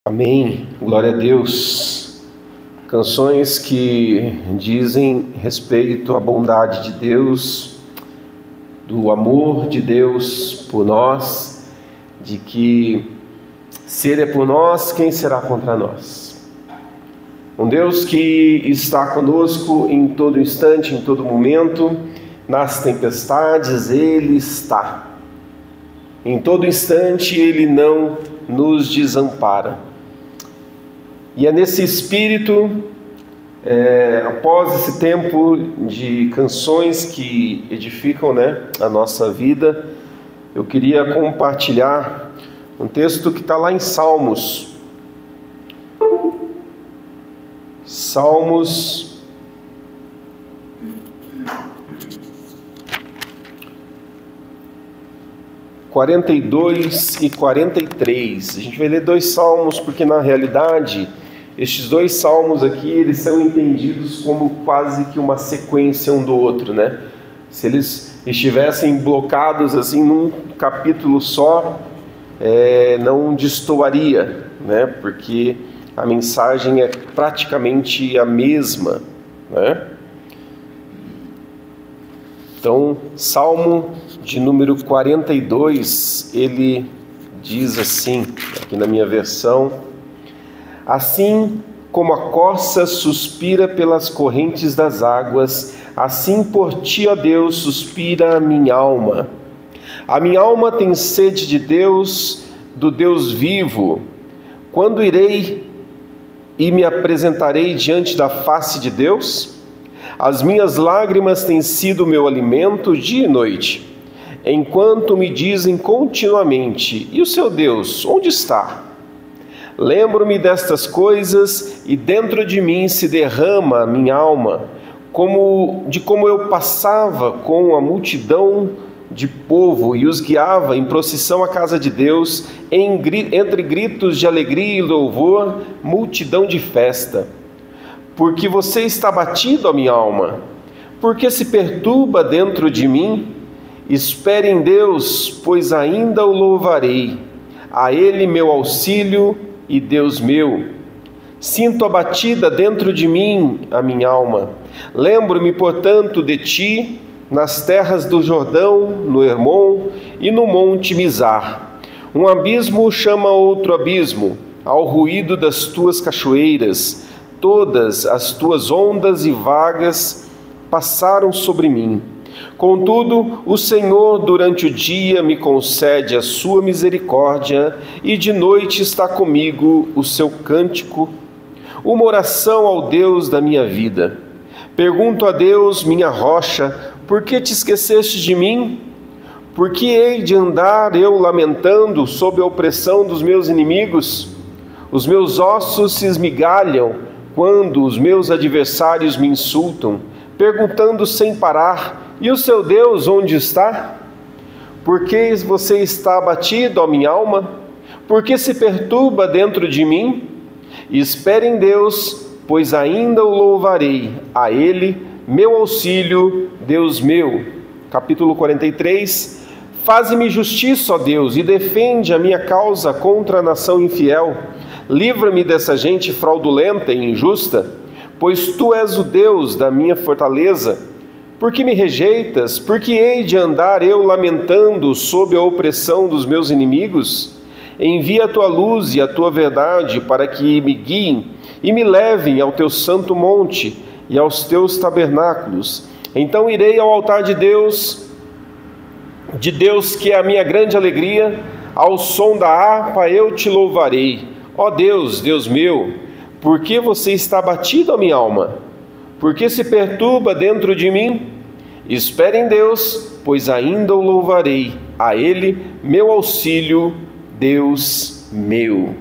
Amém, glória a Deus. Canções que dizem respeito à bondade de Deus, do amor de Deus por nós, de que se Ele é por nós, quem será contra nós? Um Deus que está conosco em todo instante, em todo momento, nas tempestades Ele está. Em todo instante Ele não nos desampara. E é nesse espírito, após esse tempo de canções que edificam, a nossa vida, eu queria compartilhar um texto que está lá em Salmos. Salmos 42 e 43. A gente vai ler dois salmos porque na realidade estes dois salmos aqui, eles são entendidos como quase que uma sequência um do outro, Se eles estivessem blocados assim num capítulo só, não destoaria, Porque a mensagem é praticamente a mesma, Então, Salmo de número 42, ele diz assim, aqui na minha versão: assim como a corça suspira pelas correntes das águas, assim por ti, ó Deus, suspira a minha alma. A minha alma tem sede de Deus, do Deus vivo. Quando irei e me apresentarei diante da face de Deus? As minhas lágrimas têm sido meu alimento dia e noite, enquanto me dizem continuamente: e o seu Deus, onde está? Lembro-me destas coisas e dentro de mim se derrama a minha alma, como eu passava com a multidão de povo e os guiava em procissão à casa de Deus, entre gritos de alegria e louvor, multidão de festa. Porque você está abatido, a minha alma? Porque se perturba dentro de mim? Espere em Deus, pois ainda o louvarei. A Ele meu auxílio e Deus meu. Sinto abatida dentro de mim a minha alma. Lembro-me, portanto, de ti nas terras do Jordão, no Hermon e no monte Mizar. Um abismo chama outro abismo, ao ruído das tuas cachoeiras. Todas as tuas ondas e vagas passaram sobre mim. Contudo, o Senhor durante o dia me concede a sua misericórdia e de noite está comigo o seu cântico, uma oração ao Deus da minha vida. Pergunto a Deus, minha rocha: por que te esqueceste de mim? Por que hei de andar eu lamentando sob a opressão dos meus inimigos? Os meus ossos se esmigalham quando os meus adversários me insultam, perguntando sem parar: e o seu Deus onde está? Por que você está abatido, ó minha alma? Por que se perturba dentro de mim? Espere em Deus, pois ainda o louvarei. A Ele, meu auxílio, Deus meu. Capítulo 43. Faze-me justiça, ó Deus, e defende a minha causa contra a nação infiel. Livra-me dessa gente fraudulenta e injusta, pois Tu és o Deus da minha fortaleza. Por que me rejeitas? Por que hei de andar eu lamentando sob a opressão dos meus inimigos? Envia a Tua luz e a Tua verdade para que me guiem e me levem ao Teu santo monte e aos Teus tabernáculos. Então irei ao altar de Deus que é a minha grande alegria, ao som da harpa eu Te louvarei. Ó Deus, Deus meu, por que você está abatido, a minha alma? Por que se perturba dentro de mim? Espere em Deus, pois ainda o louvarei. A Ele, meu auxílio, Deus meu.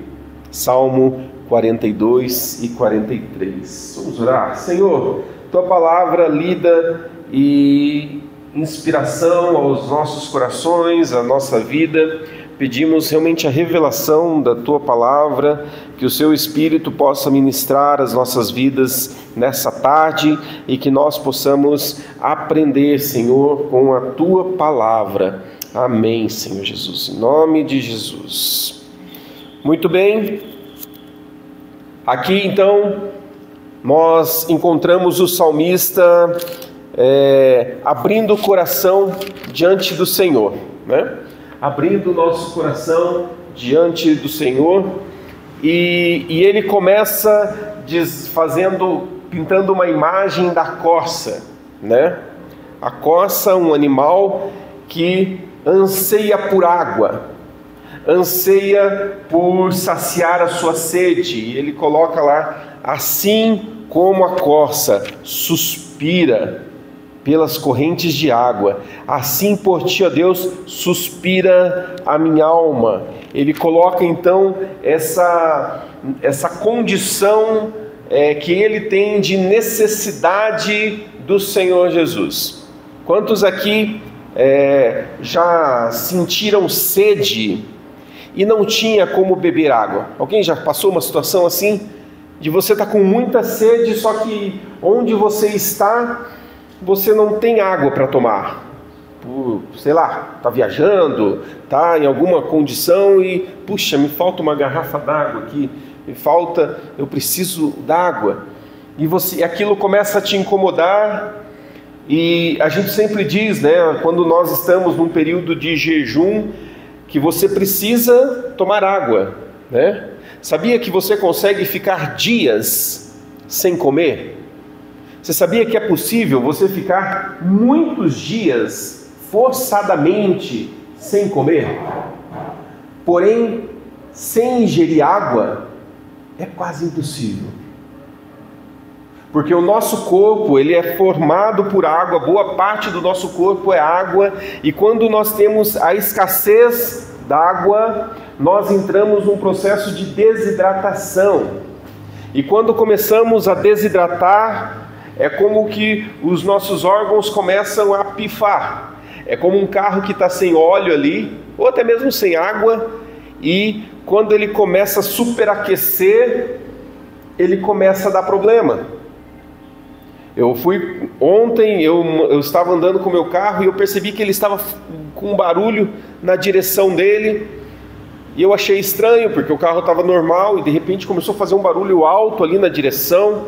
Salmo 42 e 43. Vamos orar. Senhor, Tua palavra lida e inspiração aos nossos corações, à nossa vida. Pedimos realmente a revelação da Tua palavra, que o Seu Espírito possa ministrar as nossas vidas nessa tarde e que nós possamos aprender, Senhor, com a Tua palavra. Amém, Senhor Jesus, em nome de Jesus. Muito bem, Aqui então nós encontramos o salmista abrindo o coração diante do Senhor, né? Abrindo o nosso coração diante do Senhor, e ele começa pintando uma imagem da corça, né? A corça, um animal que anseia por água, anseia por saciar a sua sede, e ele coloca lá: assim como a corça suspira pelas correntes de água, assim por ti, ó Deus, suspira a minha alma. Ele coloca então essa condição que ele tem de necessidade do Senhor Jesus. Quantos aqui já sentiram sede e não tinha como beber água? Alguém já passou uma situação assim? De você estar com muita sede, só que onde você está, você não tem água para tomar. Sei lá, está viajando, está em alguma condição e, puxa, me falta uma garrafa d'água aqui, eu preciso d'água. E aquilo começa a te incomodar. E a gente sempre diz, né, quando nós estamos num período de jejum, que você precisa tomar água, né? Sabia que você consegue ficar dias sem comer? Você sabia que é possível você ficar muitos dias forçadamente sem comer? Porém, sem ingerir água, é quase impossível. Porque o nosso corpo, ele é formado por água, boa parte do nosso corpo é água, e quando nós temos a escassez d'água, nós entramos num processo de desidratação. E quando começamos a desidratar, é como que os nossos órgãos começam a pifar. É como um carro que está sem óleo ali, ou até mesmo sem água, e quando ele começa a superaquecer, ele começa a dar problema. Ontem eu estava andando com o meu carro e eu percebi que ele estava com um barulho na direção dele, e eu achei estranho, porque o carro estava normal e de repente começou a fazer um barulho alto ali na direção.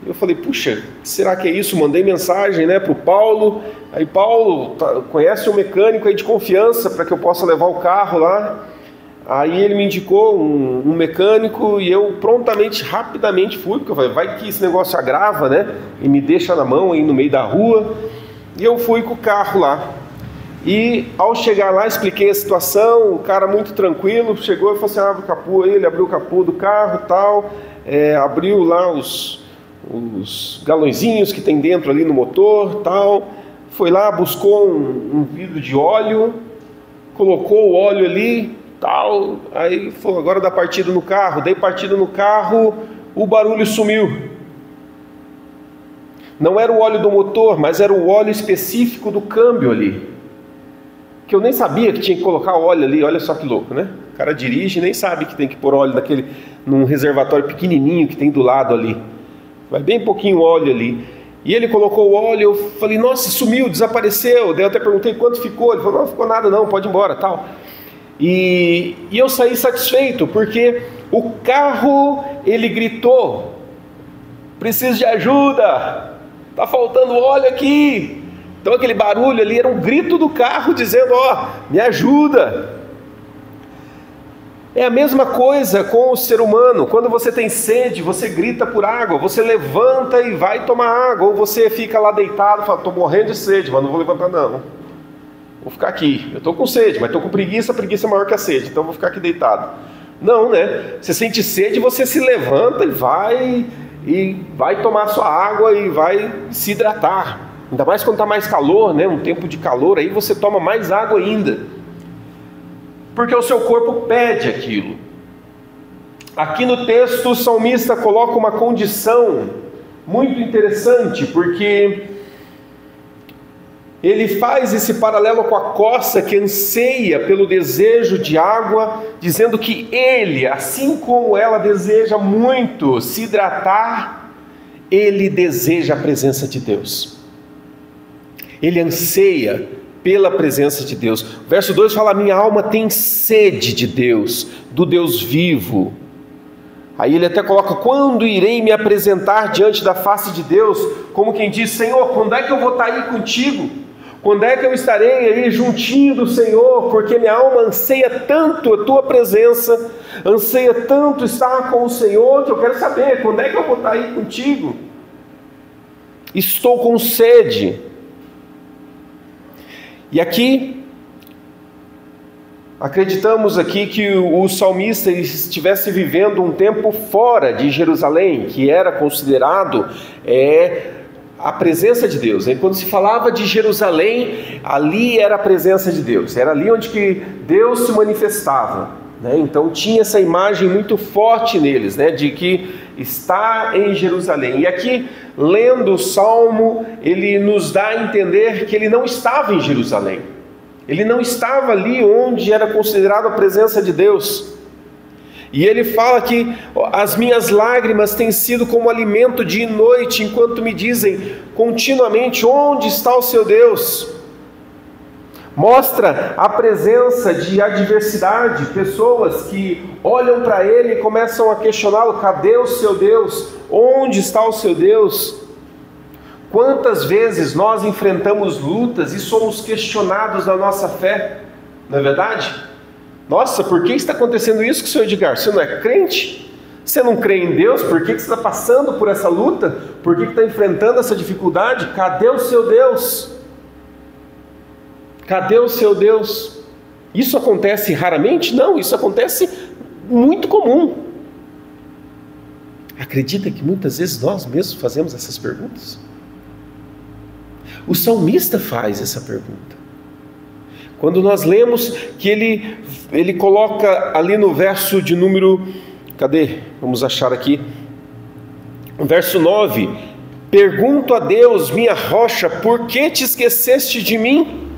Eu falei, puxa, será que é isso? Mandei mensagem, né, para o Paulo. Aí, Paulo, conhece um mecânico aí de confiança para que eu possa levar o carro lá? Aí ele me indicou um mecânico e eu prontamente, rapidamente fui, porque eu falei, vai que esse negócio agrava, né? E me deixa na mão aí no meio da rua. E eu fui com o carro lá. E ao chegar lá, expliquei a situação, o cara muito tranquilo, chegou e falou assim, abre o capô. Ele abriu o capô do carro e tal, abriu lá os galõezinhos que tem dentro ali no motor tal. Foi lá, buscou um vidro de óleo, colocou o óleo ali, tal, aí falou, agora dá partida no carro. Dei partida no carro, o barulho sumiu. Não era o óleo do motor, mas era o óleo específico do câmbio ali, que eu nem sabia que tinha que colocar óleo ali. Olha só que louco, né? O cara dirige e nem sabe que tem que pôr óleo num reservatório pequenininho que tem do lado ali. Vai bem pouquinho óleo ali. E ele colocou o óleo, eu falei, nossa, sumiu, desapareceu. Daí eu até perguntei quanto ficou. Ele falou, não ficou nada não, pode ir embora, tal. E eu saí satisfeito, porque o carro, ele gritou, preciso de ajuda, tá faltando óleo aqui. Então aquele barulho ali era um grito do carro dizendo, me ajuda. É a mesma coisa com o ser humano. Quando você tem sede, você grita por água, você levanta e vai tomar água, ou você fica lá deitado e fala, estou morrendo de sede, mas não vou levantar não. Vou ficar aqui, eu estou com sede, mas estou com preguiça, a preguiça é maior que a sede, então vou ficar aqui deitado. Não, né? Você sente sede, você se levanta e vai tomar sua água e vai se hidratar. Ainda mais quando está mais calor, né? Um tempo de calor, aí você toma mais água ainda. Porque o seu corpo pede aquilo. Aqui no texto o salmista coloca uma condição muito interessante, porque ele faz esse paralelo com a corça que anseia pelo desejo de água, dizendo que ele, assim como ela deseja muito se hidratar, ele deseja a presença de Deus. Ele anseia pela presença de Deus. O verso 2 fala, minha alma tem sede de Deus, do Deus vivo. Aí ele até coloca: quando irei me apresentar diante da face de Deus? Como quem diz: Senhor, quando é que eu vou estar aí contigo? Quando é que eu estarei aí juntinho do Senhor? Porque minha alma anseia tanto a tua presença, anseia tanto estar com o Senhor, que eu quero saber quando é que eu vou estar aí contigo. Estou com sede. E aqui acreditamos aqui que o salmista estivesse vivendo um tempo fora de Jerusalém, que era considerado a presença de Deus. Quando se falava de Jerusalém, ali era a presença de Deus, era ali onde que Deus se manifestava, né? Então tinha essa imagem muito forte neles, né, de que está em Jerusalém. E aqui, lendo o Salmo, ele nos dá a entender que ele não estava em Jerusalém. Ele não estava ali onde era considerado a presença de Deus. E ele fala que as minhas lágrimas têm sido como alimento dia e noite, enquanto me dizem continuamente: onde está o seu Deus? Mostra a presença de adversidade, pessoas que olham para ele e começam a questioná-lo: cadê o seu Deus? Onde está o seu Deus? Quantas vezes nós enfrentamos lutas e somos questionados na nossa fé, não é verdade? Nossa, por que está acontecendo isso com o senhor Edgar? Você não é crente? Você não crê em Deus? Por que você está passando por essa luta? Por que está enfrentando essa dificuldade? Cadê o seu Deus? Cadê o seu Deus? Isso acontece raramente? Não, isso acontece muito comum. Acredita que muitas vezes nós mesmos fazemos essas perguntas? O salmista faz essa pergunta. Quando nós lemos que ele coloca ali no verso de número... Cadê? Vamos achar aqui. Verso 9. Pergunto a Deus, minha rocha, por que te esqueceste de mim?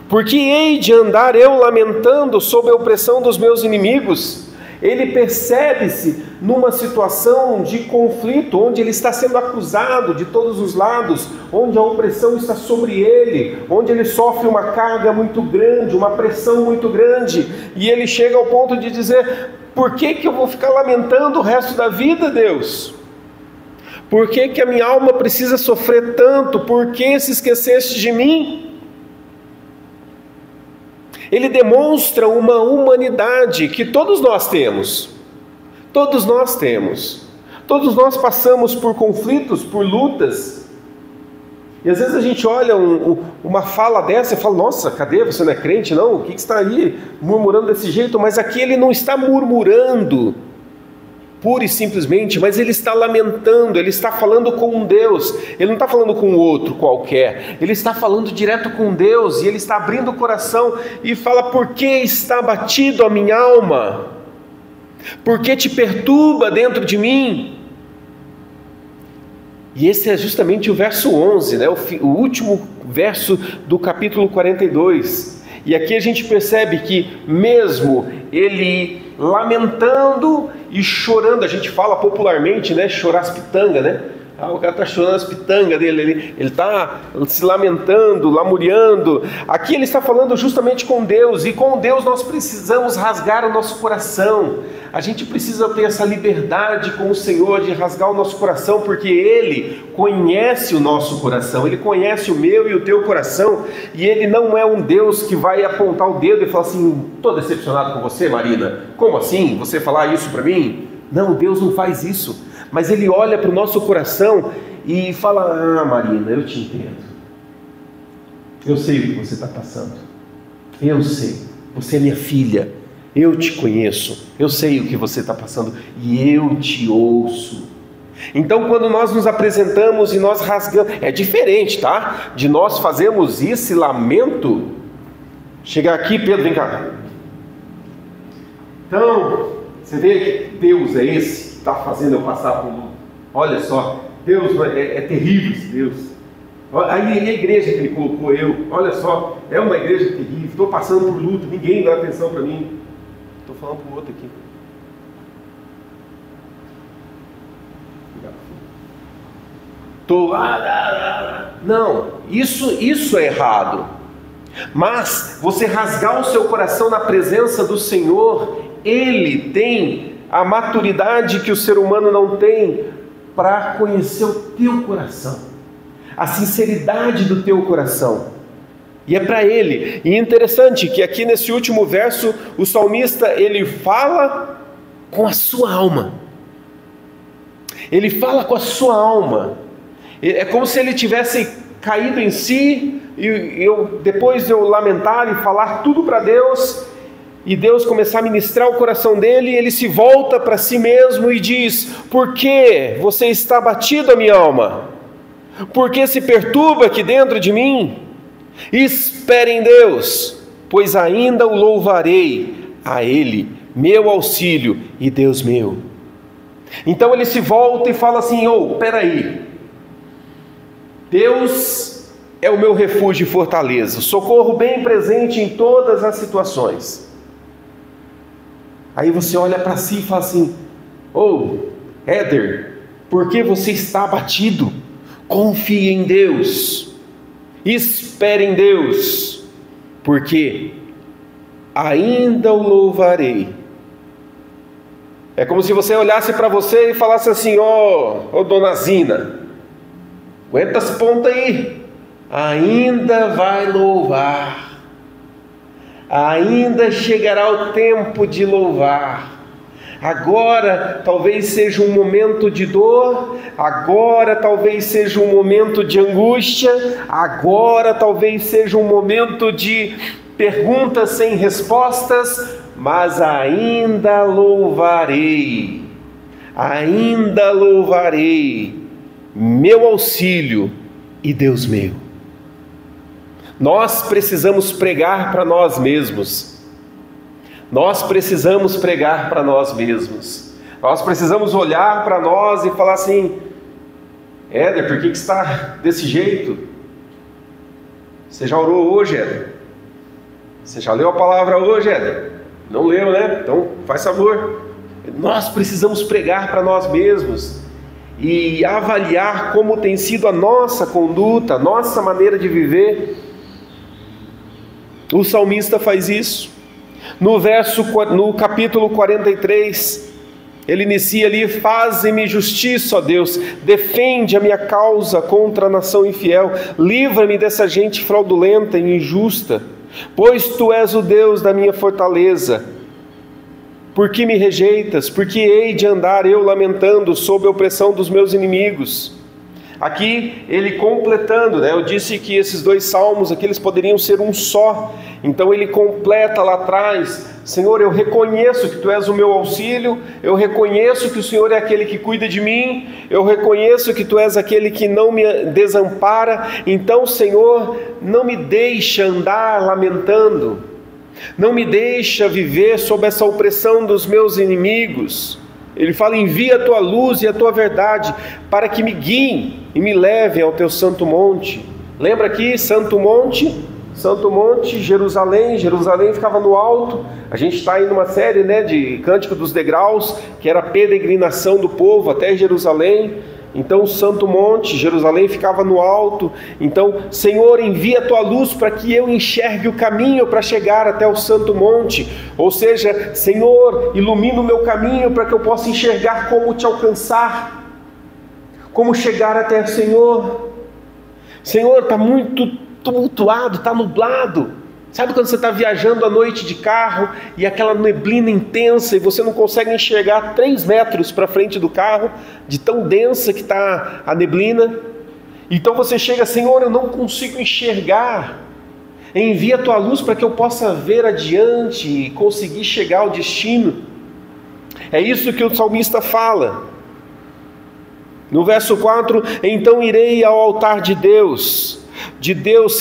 Por que hei de andar eu lamentando sob a opressão dos meus inimigos? Ele percebe-se numa situação de conflito, onde ele está sendo acusado de todos os lados, onde a opressão está sobre ele, onde ele sofre uma carga muito grande, uma pressão muito grande, e ele chega ao ponto de dizer: por que eu vou ficar lamentando o resto da vida, Deus? Por que a minha alma precisa sofrer tanto? Por que se esqueceste de mim? Ele demonstra uma humanidade que todos nós temos. Todos nós temos. Todos nós passamos por conflitos, por lutas. E às vezes a gente olha uma fala dessa e fala: nossa, cadê? Você não é crente? Não? O que está aí murmurando desse jeito? Mas aqui ele não está murmurando pura e simplesmente, mas ele está lamentando, ele está falando com Deus, ele não está falando com outro qualquer, ele está falando direto com Deus, e ele está abrindo o coração e fala: por que está abatido a minha alma? Por que te perturba dentro de mim? E esse é justamente o verso 11, né? O último verso do capítulo 42, e aqui a gente percebe que mesmo ele lamentando e chorando, a gente fala popularmente, né, chorar as pitangas, né? O cara está chorando as pitangas dele, ele está se lamentando, lamuriando. Aqui ele está falando justamente com Deus, e com Deus nós precisamos rasgar o nosso coração. A gente precisa ter essa liberdade com o Senhor de rasgar o nosso coração, porque Ele conhece o nosso coração, Ele conhece o meu e o teu coração, e Ele não é um Deus que vai apontar o dedo e falar assim: estou decepcionado com você, Marina, como assim? Você falar isso para mim? Não, Deus não faz isso. Mas Ele olha para o nosso coração e fala: ah, Marina, eu te entendo. Eu sei o que você está passando. Eu sei. Você é minha filha. Eu te conheço. Eu sei o que você está passando. E eu te ouço. Então, quando nós nos apresentamos e nós rasgamos... É diferente, tá? De nós fazermos esse lamento. Chegar aqui, Pedro, vem cá. Então, você vê que Deus é esse está fazendo eu passar por luto. Olha só, Deus é terrível esse Deus. Aí a igreja que Ele colocou eu, olha só, é uma igreja terrível, estou passando por luto, ninguém dá atenção para mim. Estou falando para o outro aqui. Não, isso é errado. Mas você rasgar o seu coração na presença do Senhor, Ele tem a maturidade que o ser humano não tem para conhecer o teu coração, a sinceridade do teu coração. E é para ele. E interessante que aqui nesse último verso, o salmista, ele fala com a sua alma. Ele fala com a sua alma. É como se ele tivesse caído em si, e depois de eu lamentar e falar tudo para Deus, e Deus começar a ministrar o coração dele, ele se volta para si mesmo e diz: por que você está abatido, a minha alma? Por que se perturba aqui dentro de mim? Espere em Deus, pois ainda o louvarei, a Ele, meu auxílio e Deus meu. Então ele se volta e fala assim: peraí, Deus é o meu refúgio e fortaleza, socorro bem presente em todas as situações. Aí você olha para si e fala assim: Éder, por que você está abatido? Confie em Deus, espere em Deus, porque ainda o louvarei. É como se você olhasse para você e falasse assim: dona Zina, aguenta as pontas aí, ainda vai louvar, ainda chegará o tempo de louvar. Agora talvez seja um momento de dor, agora talvez seja um momento de angústia, agora talvez seja um momento de perguntas sem respostas, mas ainda louvarei, meu auxílio e Deus meu. Nós precisamos pregar para nós mesmos. Nós precisamos pregar para nós mesmos. Nós precisamos olhar para nós e falar assim: Éder, por que está desse jeito? Você já orou hoje, Éder? Você já leu a palavra hoje, Éder? Não leu, né? Então faz favor. Nós precisamos pregar para nós mesmos e avaliar como tem sido a nossa conduta, a nossa maneira de viver. O salmista faz isso. No capítulo 43, ele inicia ali: faze-me justiça, ó Deus, defende a minha causa contra a nação infiel, livra-me dessa gente fraudulenta e injusta, pois Tu és o Deus da minha fortaleza. Por que me rejeitas? Por que hei de andar eu lamentando sob a opressão dos meus inimigos? Aqui ele completando, eu disse que esses dois salmos aqui eles poderiam ser um só. Então ele completa lá atrás: Senhor, eu reconheço que Tu és o meu auxílio, eu reconheço que o Senhor é aquele que cuida de mim, eu reconheço que Tu és aquele que não me desampara. Então, Senhor, não me deixa andar lamentando, não me deixa viver sob essa opressão dos meus inimigos. Ele fala: envia a Tua luz e a Tua verdade para que me guiem e me levem ao Teu santo monte. Lembra aqui, santo monte, Jerusalém. Jerusalém ficava no alto. A gente está aí numa série de Cântico dos Degraus, que era a peregrinação do povo até Jerusalém. Então o santo monte, Jerusalém, ficava no alto. Então, Senhor, envia a Tua luz para que eu enxergue o caminho para chegar até o santo monte. Ou seja, Senhor, ilumina o meu caminho para que eu possa enxergar como Te alcançar, como chegar até o Senhor. Senhor, está muito tumultuado, está nublado. Sabe quando você está viajando à noite de carro e aquela neblina intensa e você não consegue enxergar 3 metros para frente do carro, de tão densa que está a neblina? Então você chega: Senhor, eu não consigo enxergar, envia a Tua luz para que eu possa ver adiante e conseguir chegar ao destino. É isso que o salmista fala. No verso 4: então irei ao altar de Deus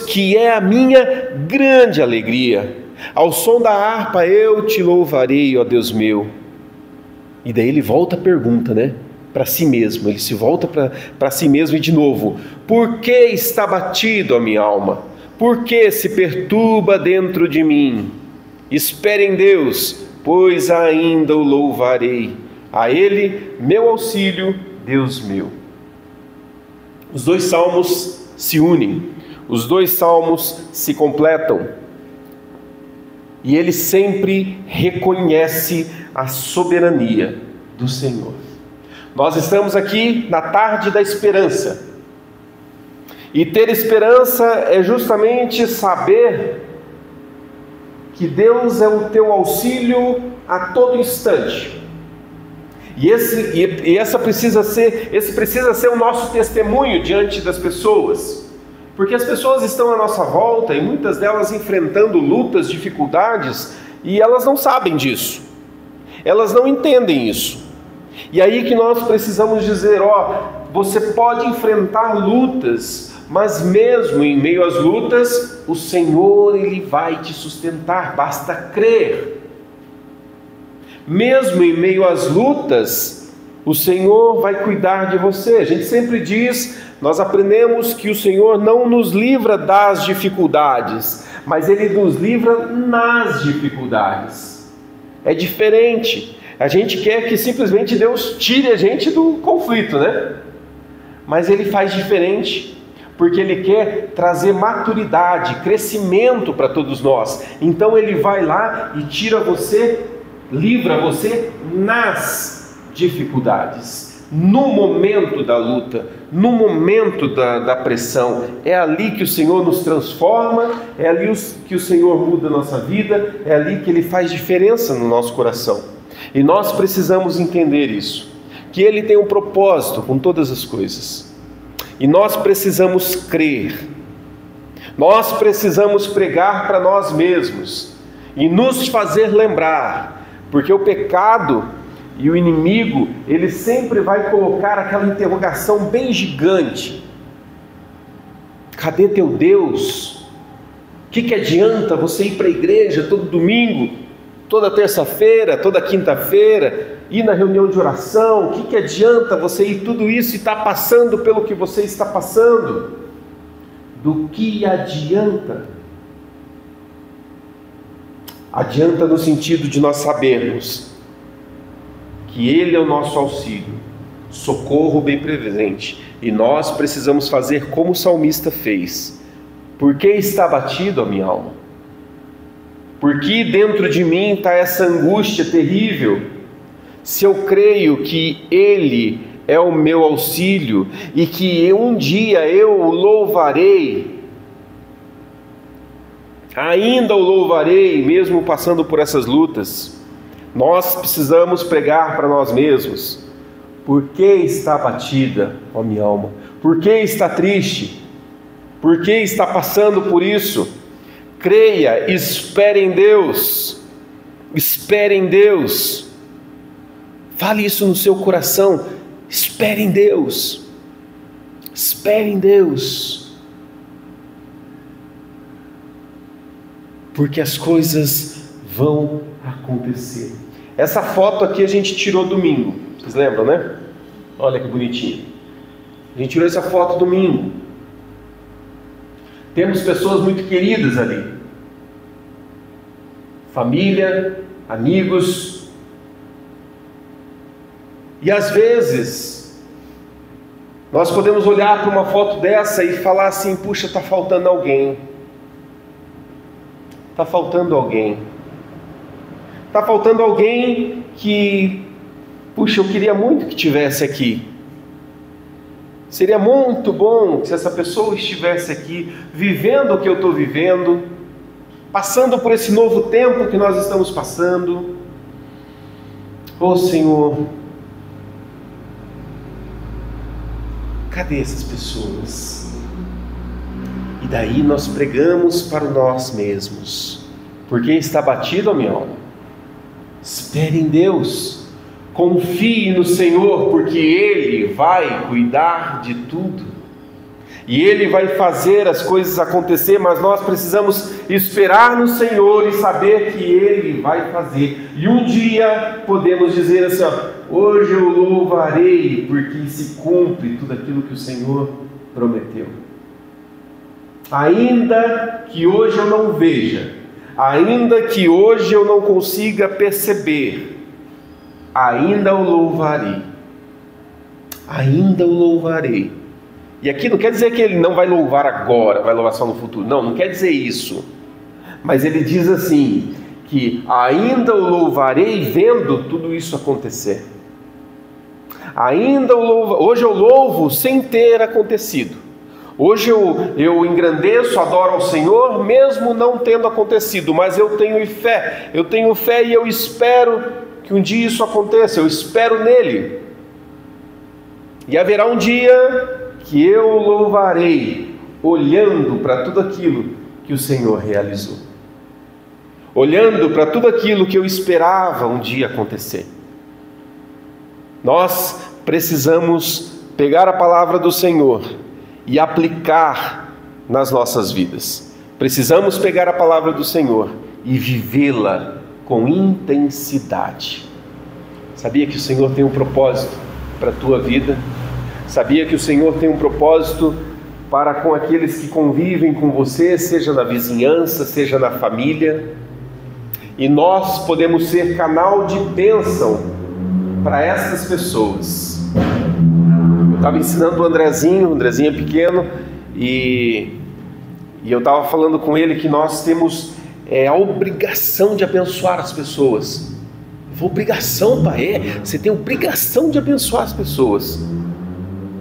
que é a minha grande alegria. Ao som da harpa eu Te louvarei, ó Deus meu. E daí ele volta a pergunta, para si mesmo. Ele se volta para si mesmo e de novo: por que está batido a minha alma? Por que se perturba dentro de mim? Espere em Deus, pois ainda o louvarei. A Ele, meu auxílio, Deus meu. Os dois salmos se unem, os dois salmos se completam. e ele sempre reconhece a soberania do Senhor. Nós estamos aqui na tarde da esperança. E ter esperança é justamente saber que Deus é o teu auxílio a todo instante. E esse precisa ser o nosso testemunho diante das pessoas. Porque as pessoas estão à nossa volta e muitas delas enfrentando lutas, dificuldades, e elas não sabem disso. Elas não entendem isso. E aí que nós precisamos dizer, você pode enfrentar lutas, mas mesmo em meio às lutas, o Senhor, Ele vai te sustentar, basta crer. Mesmo em meio às lutas, o Senhor vai cuidar de você. A gente sempre diz, nós aprendemos que o Senhor não nos livra das dificuldades, mas Ele nos livra nas dificuldades. É diferente. A gente quer que simplesmente Deus tire a gente do conflito, né? Mas Ele faz diferente, porque Ele quer trazer maturidade, crescimento para todos nós. Então Ele vai lá e tira você, livra você nas dificuldades, no momento da luta, no momento da pressão. É ali que o Senhor nos transforma, é ali que o Senhor muda a nossa vida, é ali que Ele faz diferença no nosso coração. E nós precisamos entender isso, que Ele tem um propósito com todas as coisas. E nós precisamos crer, nós precisamos pregar para nós mesmos e nos fazer lembrar, porque o pecado e o inimigo, ele sempre vai colocar aquela interrogação bem gigante: cadê teu Deus? O que adianta você ir para a igreja todo domingo, toda terça-feira, toda quinta-feira, ir na reunião de oração? O que adianta você ir tudo isso e estar passando pelo que você está passando? Do que adianta? Adianta no sentido de nós sabermos que Ele é o nosso auxílio, socorro bem presente, e nós precisamos fazer como o salmista fez. Por que está abatido a minha alma? Por que dentro de mim está essa angústia terrível? Se eu creio que Ele é o meu auxílio e que um dia eu o louvarei, ainda o louvarei, mesmo passando por essas lutas, nós precisamos pregar para nós mesmos: por que está abatida, ó minha alma? Por que está triste? Por que está passando por isso? Creia, espere em Deus, espere em Deus. Fale isso no seu coração: espere em Deus, espere em Deus, porque as coisas vão acontecer. Essa foto aqui a gente tirou domingo, vocês lembram, né? Olha que bonitinho. A gente tirou essa foto domingo. Temos pessoas muito queridas ali, família, amigos, e às vezes nós podemos olhar para uma foto dessa e falar assim: puxa, está faltando alguém, está faltando alguém, está faltando alguém que, puxa, eu queria muito que tivesse aqui. Seria muito bom se essa pessoa estivesse aqui, vivendo o que eu estou vivendo, passando por esse novo tempo que nós estamos passando. Ô Senhor, cadê essas pessoas? E daí nós pregamos para nós mesmos: por que está abatido a minha alma? Espere em Deus, confie no Senhor, porque Ele vai cuidar de tudo, e Ele vai fazer as coisas acontecer, mas nós precisamos esperar no Senhor e saber que Ele vai fazer. E um dia podemos dizer assim: hoje eu louvarei, porque se cumpre tudo aquilo que o Senhor prometeu. Ainda que hoje eu não veja, ainda que hoje eu não consiga perceber, ainda o louvarei, ainda o louvarei. E aqui não quer dizer que Ele não vai louvar agora, vai louvar só no futuro, não quer dizer isso, mas Ele diz assim: que ainda o louvarei vendo tudo isso acontecer. Hoje eu louvo sem ter acontecido. Hoje eu engrandeço, adoro ao Senhor, mesmo não tendo acontecido, mas eu tenho fé e eu espero que um dia isso aconteça, eu espero nele. E haverá um dia que eu louvarei, olhando para tudo aquilo que o Senhor realizou, olhando para tudo aquilo que eu esperava um dia acontecer. Nós precisamos pegar a palavra do Senhor e aplicar nas nossas vidas. Precisamos pegar a palavra do Senhor e vivê-la com intensidade. Sabia que o Senhor tem um propósito para a tua vida? Sabia que o Senhor tem um propósito para com aqueles que convivem com você, seja na vizinhança, seja na família? E nós podemos ser canal de bênção para essas pessoas. Eu estava ensinando o Andrezinho é pequeno, e eu estava falando com ele que nós temos a obrigação de abençoar as pessoas. Eu falei, obrigação, pai? Você tem obrigação de abençoar as pessoas.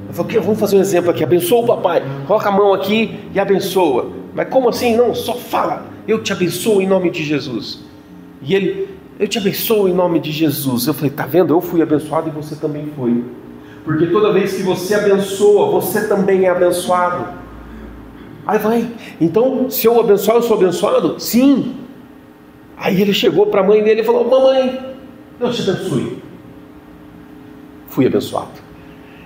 Eu falei, vamos fazer um exemplo aqui, abençoa o papai, coloca a mão aqui e abençoa. Mas como assim? Não, só fala, eu te abençoo em nome de Jesus. E ele, eu te abençoo em nome de Jesus. Eu falei, tá vendo? Eu fui abençoado e você também foi. Porque toda vez que você abençoa, você também é abençoado. Aí vai, então se eu abençoar, eu sou abençoado? Sim. Aí ele chegou para a mãe dele e falou, mamãe, Deus te abençoe. Fui abençoado.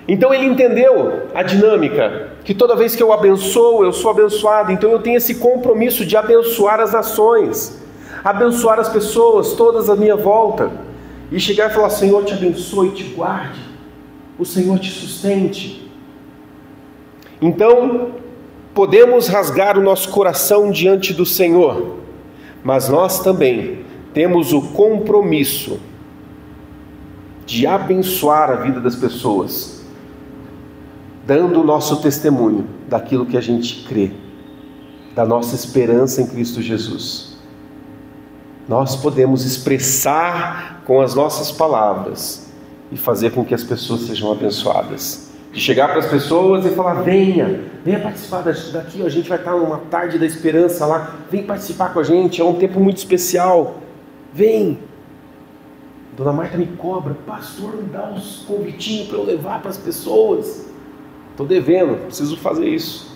Então ele entendeu a dinâmica, que toda vez que eu abençoo, eu sou abençoado. Então eu tenho esse compromisso de abençoar as nações, abençoar as pessoas, todas à minha volta, e chegar e falar, Senhor te abençoe e te guarde, o Senhor te sustente. Então, podemos rasgar o nosso coração diante do Senhor, mas nós também temos o compromisso de abençoar a vida das pessoas, dando o nosso testemunho daquilo que a gente crê, da nossa esperança em Cristo Jesus. Nós podemos expressar com as nossas palavras e fazer com que as pessoas sejam abençoadas. De chegar para as pessoas e falar, venha participar daqui, a gente vai estar numa tarde da esperança lá, vem participar com a gente, é um tempo muito especial, vem. Dona Marta me cobra, pastor, me dá uns convitinhos para eu levar para as pessoas. Estou devendo, preciso fazer isso.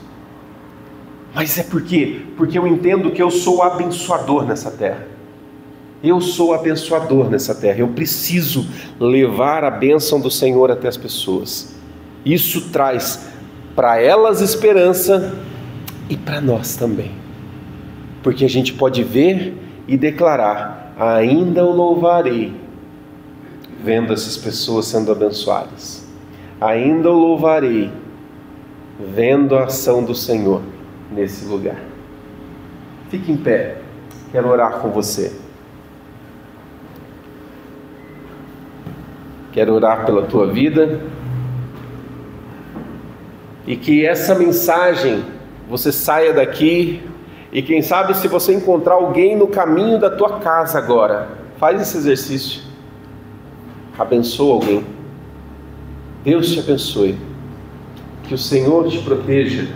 Mas é por quê? Porque eu entendo que eu sou abençoador nessa terra. Eu sou abençoador nessa terra, eu preciso levar a bênção do Senhor até as pessoas. Isso traz para elas esperança e para nós também. Porque a gente pode ver e declarar, ainda o louvarei, vendo essas pessoas sendo abençoadas. Ainda o louvarei, vendo a ação do Senhor nesse lugar. Fique em pé, quero orar com você. Quero orar pela tua vida e que essa mensagem você saia daqui e quem sabe se você encontrar alguém no caminho da tua casa agora, faz esse exercício, abençoa alguém. Deus te abençoe, que o Senhor te proteja,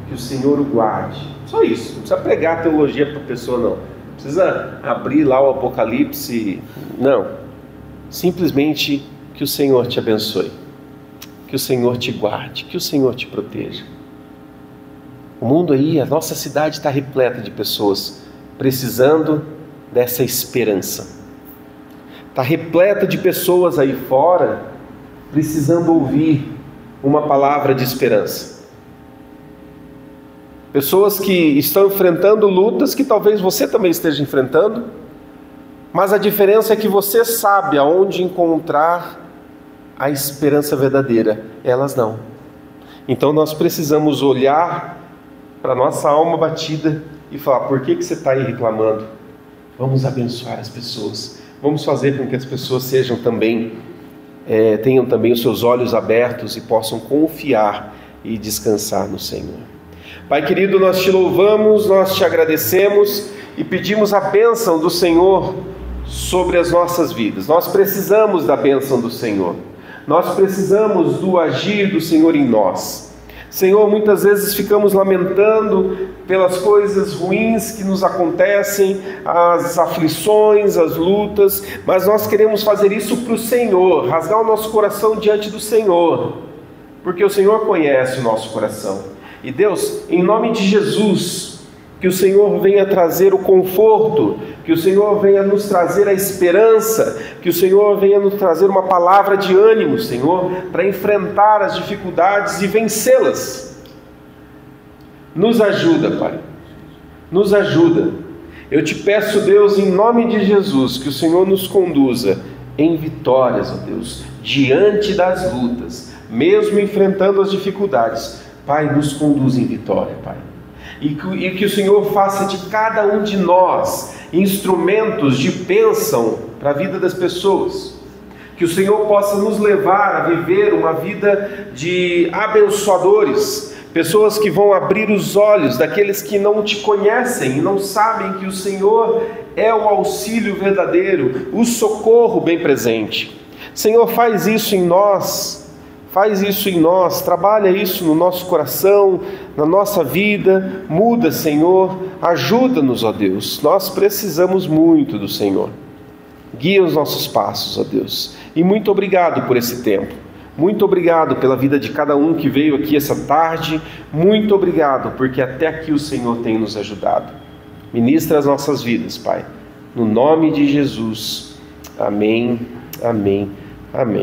que o Senhor o guarde. Só isso, não precisa pregar teologia para a pessoa não, não precisa abrir lá o Apocalipse, não, simplesmente que o Senhor te abençoe, que o Senhor te guarde, que o Senhor te proteja. O mundo aí, a nossa cidade está repleta de pessoas precisando dessa esperança. Está repleta de pessoas aí fora precisando ouvir uma palavra de esperança. Pessoas que estão enfrentando lutas que talvez você também esteja enfrentando, mas a diferença é que você sabe aonde encontrar a esperança verdadeira, elas não. Então nós precisamos olhar para a nossa alma batida e falar, por que você está aí reclamando? Vamos abençoar as pessoas, vamos fazer com que as pessoas sejam também, tenham também os seus olhos abertos e possam confiar e descansar no Senhor. Pai querido, nós te louvamos, nós te agradecemos e pedimos a bênção do Senhor sobre as nossas vidas. Nós precisamos da bênção do Senhor. Nós precisamos do agir do Senhor em nós. Senhor, muitas vezes ficamos lamentando pelas coisas ruins que nos acontecem, as aflições, as lutas, mas nós queremos fazer isso para o Senhor, rasgar o nosso coração diante do Senhor, porque o Senhor conhece o nosso coração. E Deus, em nome de Jesus, que o Senhor venha trazer o conforto, que o Senhor venha nos trazer a esperança, que o Senhor venha nos trazer uma palavra de ânimo, Senhor, para enfrentar as dificuldades e vencê-las. Nos ajuda, Pai, nos ajuda. Eu te peço, Deus, em nome de Jesus, que o Senhor nos conduza em vitórias, ó Deus, diante das lutas, mesmo enfrentando as dificuldades. Pai, nos conduz em vitória, Pai. E que o Senhor faça de cada um de nós instrumentos de bênção para a vida das pessoas. Que o Senhor possa nos levar a viver uma vida de abençoadores, pessoas que vão abrir os olhos daqueles que não te conhecem e não sabem que o Senhor é o auxílio verdadeiro, o socorro bem presente. Senhor, faz isso em nós. Faz isso em nós, trabalha isso no nosso coração, na nossa vida, muda, Senhor, ajuda-nos, ó Deus, nós precisamos muito do Senhor. Guia os nossos passos, ó Deus, e muito obrigado por esse tempo, muito obrigado pela vida de cada um que veio aqui essa tarde, muito obrigado, porque até aqui o Senhor tem nos ajudado. Ministra as nossas vidas, Pai, no nome de Jesus, amém, amém, amém.